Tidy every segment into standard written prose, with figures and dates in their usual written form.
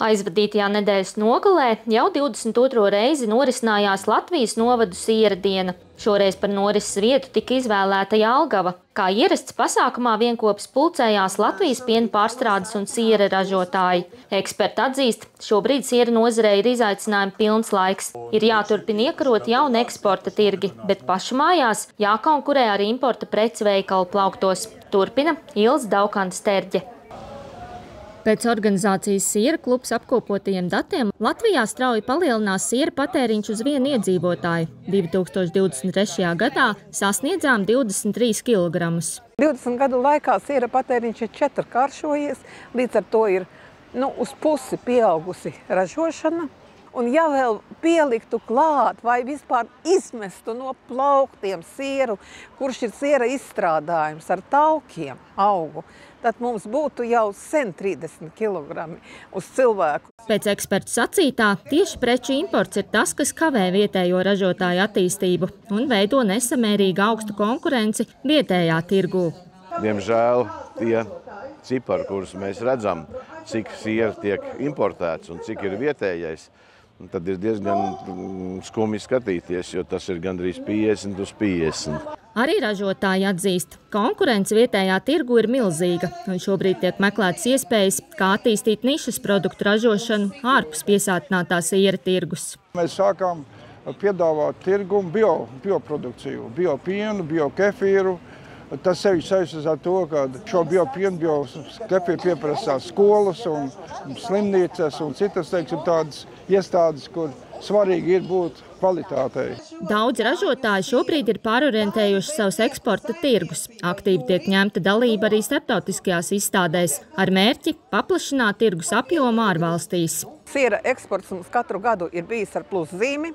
Aizvadītajā nedēļas nogalē jau 22. reizi norisinājās Latvijas novadu siera diena. Šoreiz par norises vietu tika izvēlēta Jelgava. Kā ierasts pasākumā vienkopis pulcējās Latvijas piena pārstrādes un siera ražotāji. Eksperti atzīst, šobrīd siera nozarei ir izaicinājumi pilns laiks. Ir jāturpina iekarot jauni eksporta tirgi, bet pašu mājās jākonkurē ar importa preci veikalu plauktos. Turpina Ilze Daukantas-Terģe. Pēc organizācijas Siera klubs apkopotajiem datiem Latvijā strauji palielinās siera patēriņš uz vienu iedzīvotāju. 2023. gadā sasniedzām 23 kg. 20 gadu laikā siera patēriņš ir 4-kāršojies, līdz ar to ir uz pusi pieaugusi ražošana. Un ja vēl pieliktu klāt vai vispār izmestu no plauktiem sieru, kurš ir siera izstrādājums ar taukiem augu, tad mums būtu jau sen 30 kg uz cilvēku. Pēc ekspertu sacītā, tieši preču imports ir tas, kas kavē vietējo ražotāju attīstību un veido nesamērīgi augstu konkurenci vietējā tirgū. Diemžēl tie cipari, kurus mēs redzam, cik siera tiek importēts un cik ir vietējais, tad ir diezgan skumji skatīties, jo tas ir gandrīz 50 uz 50. Arī ražotāji atzīst, konkurence vietējā tirgu ir milzīga, un šobrīd tiek meklētas iespējas, kā attīstīt nišas produktu ražošanu ārpus piesātinātā siera tirgus. Mēs sākām piedāvāt tirgumu bioprodukciju, biopienu, biokefīru. Tas sevi saistās ar to, ka šo biopienu, biokefīru pieprasās skolas un slimnīcas un citas, tādas iestādes, kur svarīgi ir būt kvalitātei. Daudz ražotāji šobrīd ir pārorientējuši savus eksporta tirgus. Aktīvi tiek ņemta dalība arī starptautiskajās izstādēs ar mērķi paplašināt tirgus apjomu ārvalstīs. Siera eksports mums katru gadu ir bijis ar pluszīmi.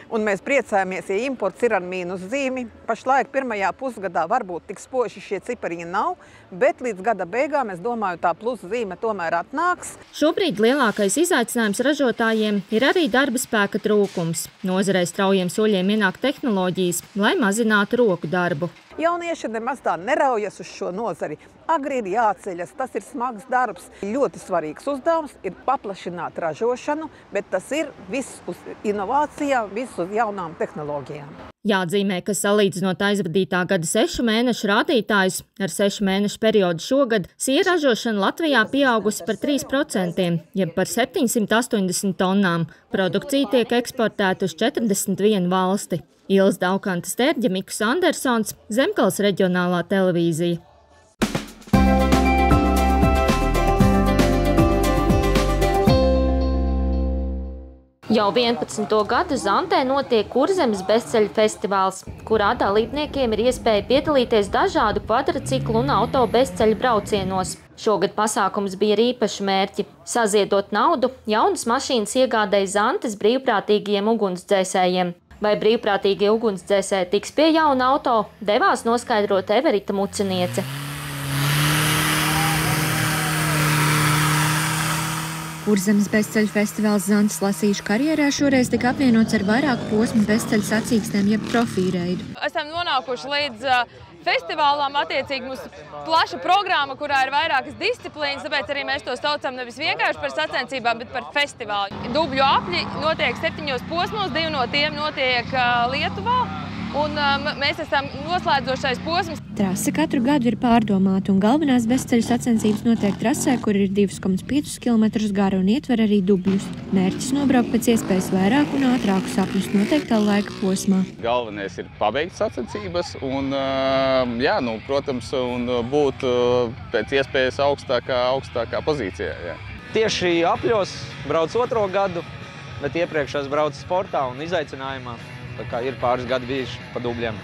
Un mēs priecājamies, ja imports ir ar mīnuszīmi. Pašlaik pirmajā pusgadā varbūt tik spoži šie cipariņi nav, bet līdz gada beigām, es domāju, tā pluszīme tomēr atnāks. Šobrīd lielākais izaicinājums ražotājiem ir arī darba spēka trūkums. Nozarei straujiem soļiem ienāk tehnoloģijas, lai mazinātu roku darbu. Jaunieši nemaz tā neraujas uz šo nozari. Agri ir jāceļas, tas ir smags darbs. Ļoti svarīgs uzdevums ir paplašināt ražošanu, bet tas ir viss uz inovācijām, viss uz jaunām tehnoloģijām. Jāatzīmē, ka salīdzinot aizvadītā gada 6 mēnešu rādītājus ar 6 mēnešu periodu šogad, siera ražošana Latvijā pieaugusi par 3%, jeb par 780 tonnām. Produkcija tiek eksportēta uz 41 valsti. Ilze Daukantas-Terģe, Miks Andersons, Zemgales reģionālā televīzija. Jau 11. gadu Zantē notiek Kurzemes bezceļu festivāls, kurā dalībniekiem ir iespēja piedalīties dažādu kvadriciklu un auto bezceļu braucienos. Šogad pasākums bija ar īpašu mērķi – saziedot naudu jaunas mašīnas iegādēji Zantes brīvprātīgajiem ugunsdzēsējiem. Vai brīvprātīgie ugunsdzēsēji tiks pie jauna auto, devās noskaidrot Everita Muciniece. Kurzemes bezceļu festivāls Zantes lasīšu karjerā šoreiz tika apvienots ar vairāku posmu bezceļu sacīkstēm, jeb profīreidu. Esam nonākuši līdz festivālām, attiecīgi mums plaša programma, kurā ir vairākas disciplīnas, tāpēc arī mēs to saucam nevis vienkārši par sacensībām, bet par festivālu. Dubļu apļi notiek 7 posmos, 2 no tiem notiek Lietuvā, un mēs esam noslēdzošais posms. Trase katru gadu ir pārdomāta, un galvenās bezceļu sacensības notiek trasē, kur ir 2,5 km gara un ietver arī dubļus. Mērķis nobraukt pēc iespējas vairāk un ātrākus apļus noteiktā laika posmā. Galvenais ir pabeigt sacensības un, protams, un būt pēc iespējas augstākā pozīcijā. Jā. Tieši apļos brauc 2. gadu, bet iepriekš es braucu sportā un izaicinājumā. Tā kā ir pāris gadi bijuši pa dubļiem.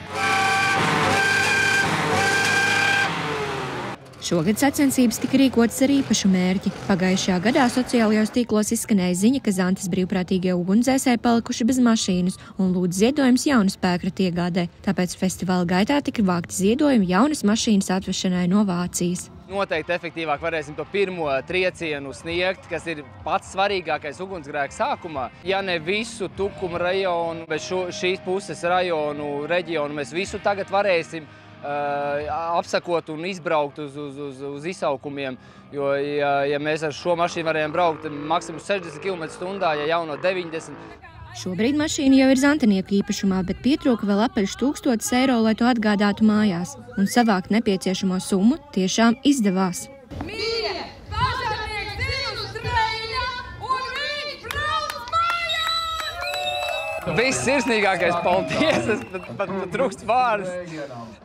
Šogad sacensības tika rīkotas ar īpašu mērķi. Pagājušajā gadā sociālajos tīklos izskanēja ziņa, ka Zantes brīvprātīgie ugunsdzēsēji palikuši bez mašīnas un lūdz ziedojumus jaunu spēkratu iegādē. Tāpēc festivāla gaitā tika vākti ziedojumi jaunas mašīnas atvešanai no Vācijas. Noteikti efektīvāk varēsim to pirmo triecienu sniegt, kas ir pats svarīgākais ugunsgrēka sākumā. Ja ne visu Tukuma rajonu, bet šīs puses reģionu mēs visu tagad varēsim apsakot un izbraukt uz izsaukumiem. Jo, ja mēs ar šo mašīnu varējām braukt maksimums 60 km/h, ja jauno 90. Šobrīd mašīna jau ir zantenieku īpašumā, bet pietrūka vēl apaļš 1000 eiro, lai to atgādātu mājās. Un savākt nepieciešamo summu tiešām izdevās. Viss sirsnīgākais paldies, es pat trūkst vārdus.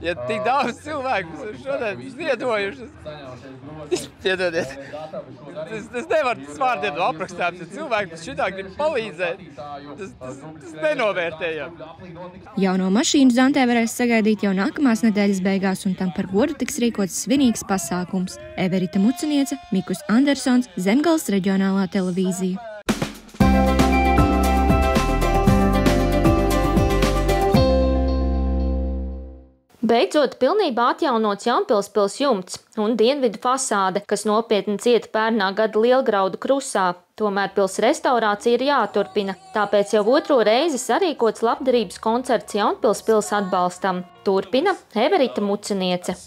Ja tik daudz cilvēku šodien ziedojuši. Piedodiet. Es nevaru vārdiem aprakstāt, ja cilvēki šitā grib palīdzēt. Tas nenovērtējam. Jauno mašīnu Zantē varēs sagaidīt jau nākamās nedēļas beigās, un tam par godu tiks rīkots svinīgs pasākums. Everita Muciniece, Mikus Andersons, Zemgales reģionālā televīzija. Beidzot pilnībā atjaunots Jaunpilspils jumts un dienvidu fasāde, kas nopietni cieta pērnā gada lielgraudu krusā. Tomēr pils restaurācija ir jāturpina, tāpēc jau 2. reizi sarīkots labdarības koncerts Jaunpilspils atbalstam. Turpina Everita Muciniece.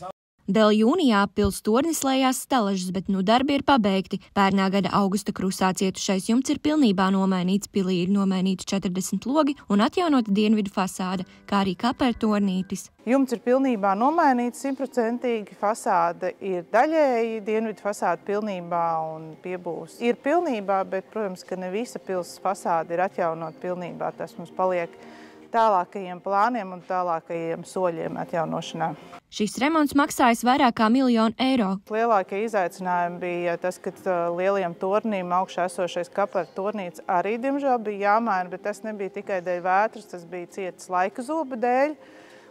Dēļ jūnijā pils tornis lejās stalažas, bet darbi ir pabeigti. Pērnā gada augusta krusā cietušais jumts ir pilnībā nomainīts, pilī ir nomainīti 40 logi un atjaunota dienvidu fasāde, kā arī kapera tornītis. Jumts ir pilnībā nomainīts 100%, fasāde ir daļēji, dienvidu fasāde pilnībā un piebūs. Ir pilnībā, bet, protams, ka ne visa pils fasāde ir atjaunot pilnībā. Tas mums paliek tālākajiem plāniem un tālākajiem soļiem atjaunošanā. Šis remonts maksājas vairāk kā 1 000 000 eiro. Lielākie izaicinājumi bija tas, ka lieliem tornīm augšā esošais kapera tornīts arī, diemžēl, bija jāmaina, bet tas nebija tikai dēļ vētras, tas bija cietas laika zoba dēļ.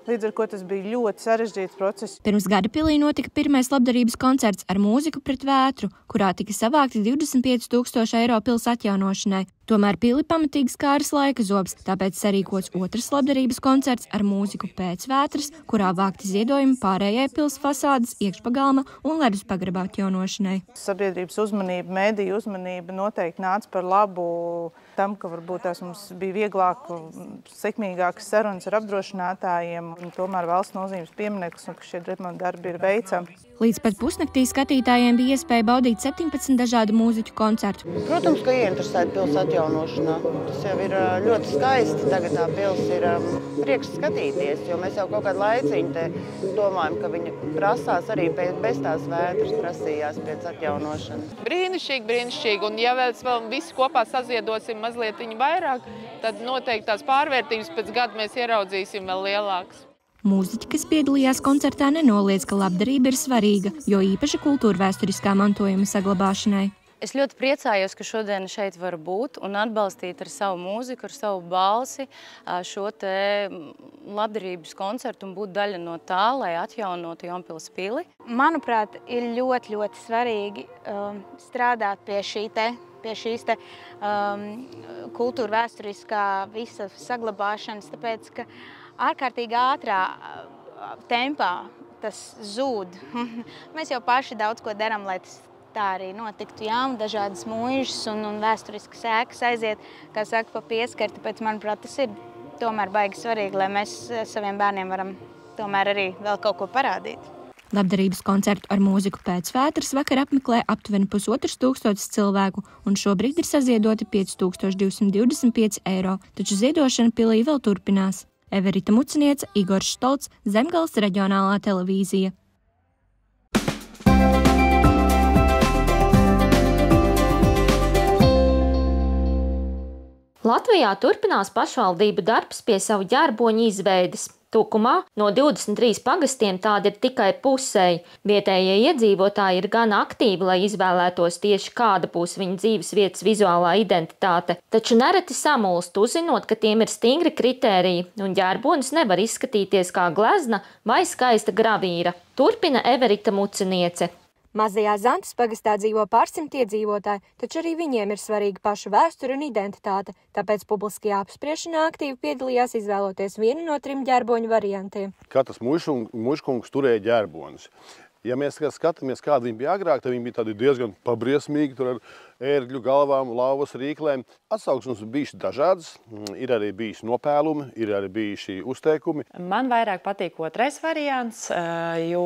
Līdz ar ko tas bija ļoti sarežģīts process. Pirms gada pilī notika pirmais labdarības koncerts ar mūziku pret vētru, kurā tika savākti 25 000 eiro pils atjaunošanai. Tomēr pili pamatīgi skāras laika zobs, tāpēc sarīkots 2. labdarības koncerts ar mūziku pēc vētras, kurā vākti ziedojumi pārējai pils fasādes, iekšpagalma un ledus pagraba atjaunošanai. Sabiedrības uzmanība, mediju uzmanība noteikti nāca par labu tam, ka varbūt tās mums bija vieglāk, sekmīgākas sarunas ar apdrošinātājiem, un tomēr valsts nozīmes piemineklis, un ka šie remonta darbi ir veicami. Līdz pat pusnaktī skatītājiem bija iespēja baudīt 17 dažādu mūziķu koncertu. Protams, ka ieinteresēti pils atjaunošanā. Tas jau ir ļoti skaisti. Tagad tā pils ir prieks skatīties, jo mēs jau kaut kādu laiciņu te domājam, ka viņa prasās arī bez tās vētras prasījās pēc atjaunošanas. Brīnišķīgi, brīnišķīgi. Un ja vēl visi kopā saziedosim mazliet vairāk, tad noteikti tās pārvērtības pēc gada mēs ieraudzīsim vēl lielākas. Mūziķi, kas piedalījās koncertā, nenoliedz, ka labdarība ir svarīga, jo īpaši kultūrvēsturiskā mantojuma saglabāšanai. Es ļoti priecājos, ka šodien šeit var būt un atbalstīt ar savu mūziku, ar savu balsi šo te labdarības koncertu un būt daļa no tā, lai atjaunotu Jaunpils pili. Manuprāt, ir ļoti, ļoti svarīgi strādāt pie šīs kultūrvēsturiskā visa saglabāšanas, tāpēc, ka ārkārtīgi ātrā tempā tas zūd. Mēs jau paši daudz ko darām, lai tas tā arī notiktu. Jā, un dažādas mūžas un vēsturiskas ēkas aiziet, kā saka, pa pieskari. Tāpēc, manuprāt, tas ir tomēr baigi svarīgi, lai mēs saviem bērniem varam tomēr arī vēl kaut ko parādīt. Labdarības koncertu ar mūziku pēc vētras vakar apmeklē aptuveni 1500 cilvēku, un šobrīd ir saziedoti 5225 eiro, taču ziedošana pilī vēl turpinās. Everita Muciniece, Igors Štolts, Zemgales reģionālā televīzija. Latvijā turpinās pašvaldību darbs pie savu ģērboņu izveides. Tukumā no 23 pagastiem tādi ir tikai pusēji. Vietējie iedzīvotāji ir gan aktīvi, lai izvēlētos tieši kāda būs viņa dzīves vietas vizuālā identitāte, taču nereti samulst, uzzinot, ka tiem ir stingri kritēriji, un ģērbonis nevar izskatīties kā glezna vai skaista gravīra. Turpina Everita Muciniece. Mazajā Zantes pagastā dzīvo pār 100 iedzīvotāji, taču arī viņiem ir svarīga paša vēsture un identitāte, tāpēc publiskajā apspriešanā aktīvi piedalījās izvēloties vienu no 3 ģērboņu variantiem. Katrs mužkungs turēja ģērbonis. Ja mēs skatāmies, kāda viņi bija agrāk, tad viņi bija tādi diezgan pabriesmīgi, tur ar ērgļu galvām, lauvas rīklēm. Atsauksmes bijuši dažādas, ir arī bijuši nopēlumi, ir arī bijuši uzteikumi. Man vairāk patīk otrais variants, jo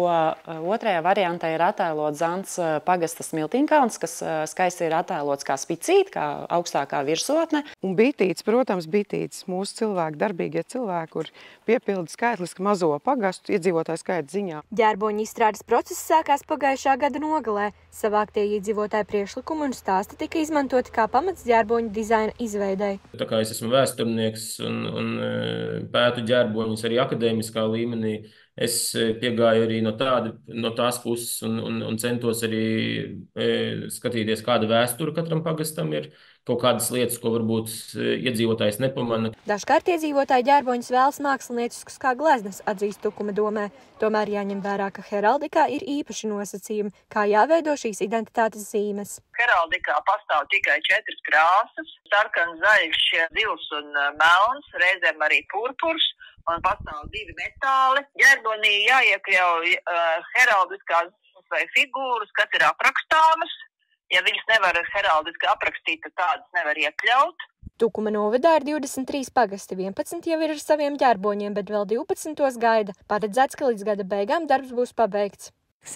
otrajā variantā ir attēlots Zants pagasta smiltiņkalns, kas skaisti ir attēlots kā spicīt, kā augstākā virsotne. Un bitītes, protams, bitītes, mūsu cilvēki, darbīgie cilvēki, kur piepilda skaitliski mazo pagastu iedzīvotāju skaita ziņā. Ģērboņu izstrādes process sākās pagājušā gada nogalē. Savāktie iedzīvotāju priekšlikumi un stāsti tika izmantoti kā pamats ģērboņu dizaina izveidei. Tā kā es esmu vēsturnieks un pētu ģērboņus arī akadēmiskā līmenī, es piegāju arī no tās puses un centos arī skatīties, kāda vēsture katram pagastam ir, kaut kādas lietas, ko varbūt iedzīvotājs nepamana. Dažkārt iedzīvotāji ģērboņus vēlas mākslinieciskus kā gleznas, atzīst Tukuma domē. Tomēr jāņem vērā, ka heraldikā ir īpaši nosacījumi, kā jāveido šīs identitātes zīmes. Heraldikā pastāv tikai 4 krāsas – sarkans, zaļš, zils un melns, reizēm arī purpurs, un pastāv 2 metāli. Ģerbonī jāiekļauj heraldiskās vai figūras, kas ir aprakstāmas. Ja viņas nevar heraldiski aprakstīt, tad tādas nevar iekļaut. Tukuma novadā ir 23 pagasti, 11 jau ir ar saviem ģērboņiem, bet vēl 12 gaida. Paredzēts, ka līdz gada beigām darbs būs pabeigts.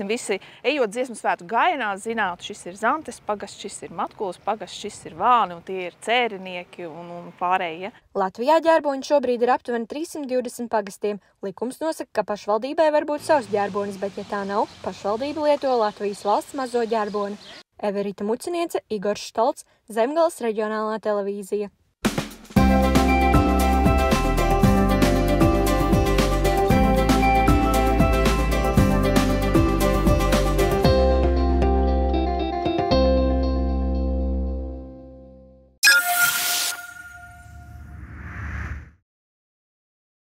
Visi, ejot dziesmu svētku gājienā, zinātu, šis ir Zantes pagasts, šis ir Matkulas pagasts, šis ir Vāni, un tie ir cērinieki un pārējie. Latvijā ģērboņi šobrīd ir aptuveni 320 pagastiem. Likums nosaka, ka pašvaldībai var būt savs ģērbonis, bet ja tā nav, pašvaldība lieto Latvijas valsts mazo ģērboni. Everita Muciniece, Igors Štolts, Zemgales reģionālā televīzija.